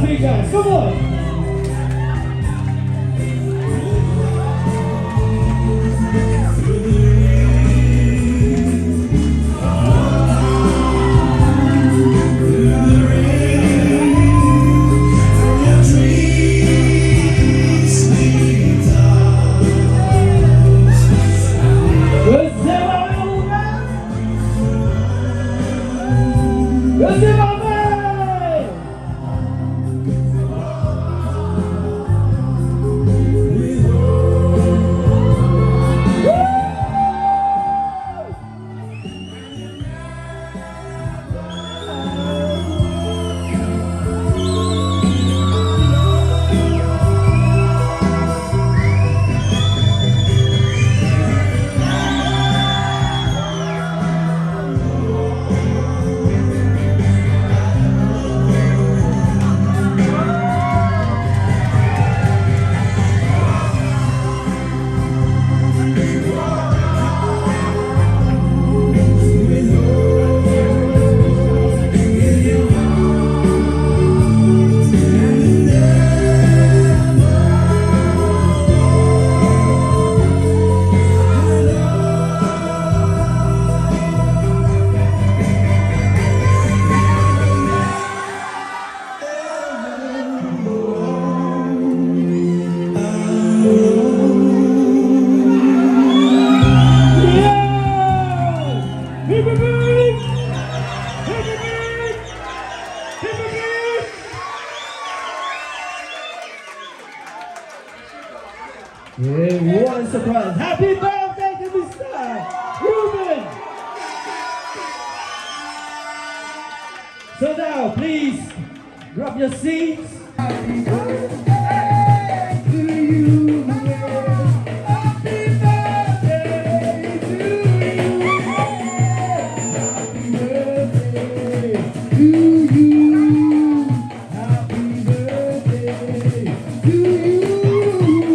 you guys. Come on. Yeah, what a surprise. Happy birthday to Mr. Ruben. So now, please, grab your seats. Happy birthday to you. Happy birthday to you. Happy birthday to you. Happy birthday to you.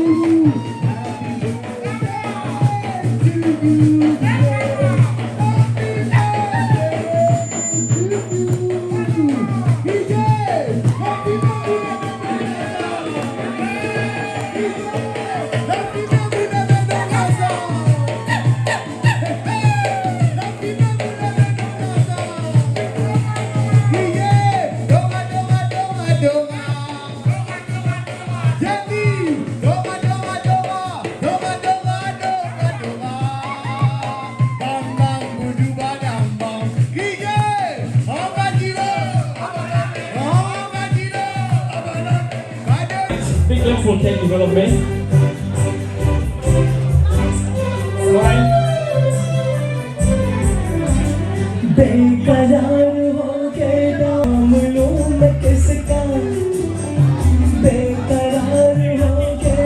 Big love for tech development. Right. बेकरार होके दामनों में किसका बेकरार होके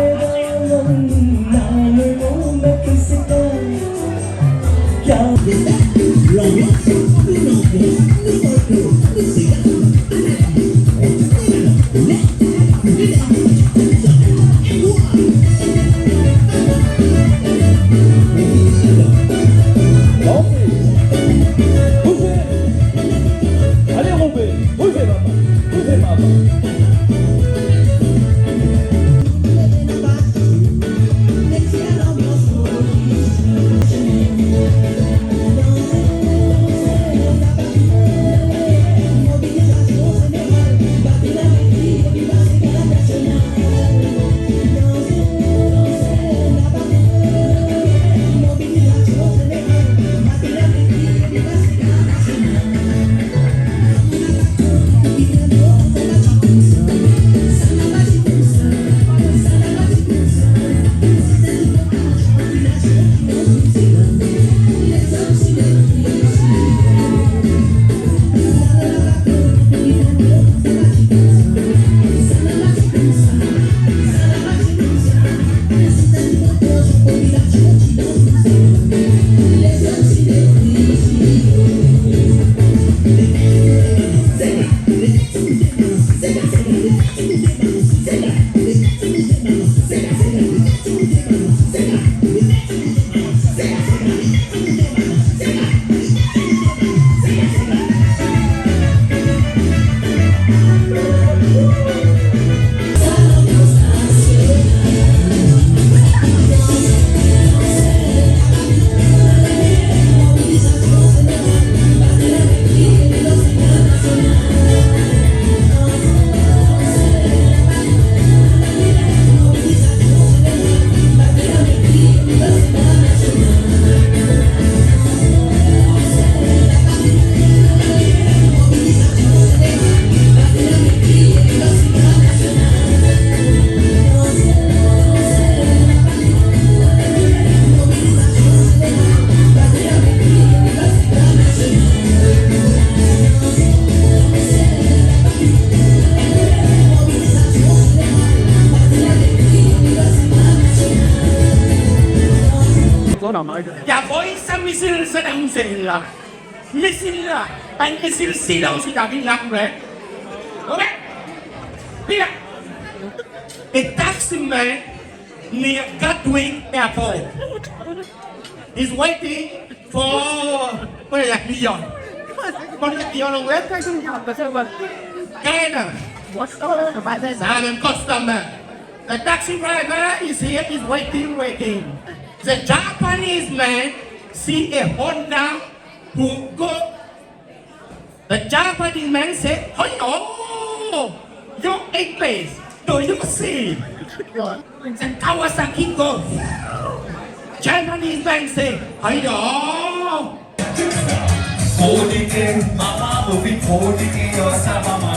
दामनों में किसका क्या Ja, voice misil sedang sila. Misil lah. Ang misil silang sudah bilang, okay? Here. A taxi man near Gatwick Airport is waiting for Leon. Leon on where? Canada. Silent customer. The taxi driver is here, is waiting. The Japanese man see a Honda who go. The Japanese man said, "Oh, your English, do you see?" And Kawasaki go. Japanese man say, "Oh, Holding mama, moving holding your mama,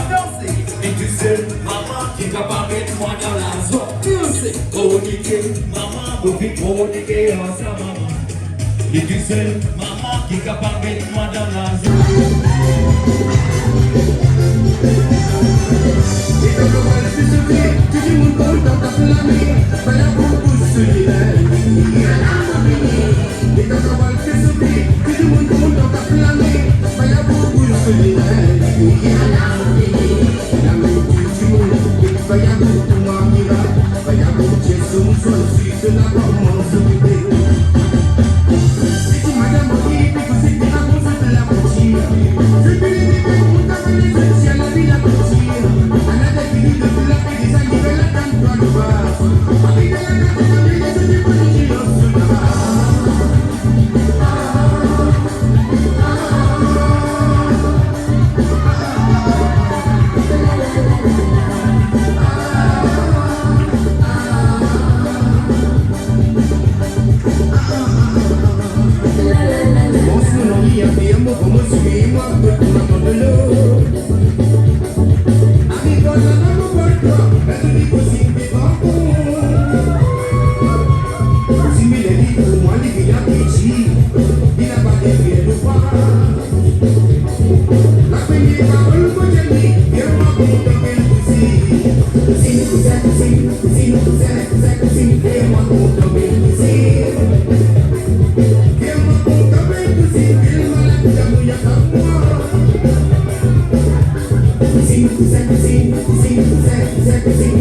music, mama, kick up a bit more dollars. Music, holding mama, moving holding your mama, music, mama, kick up a bit more dollars. Sim,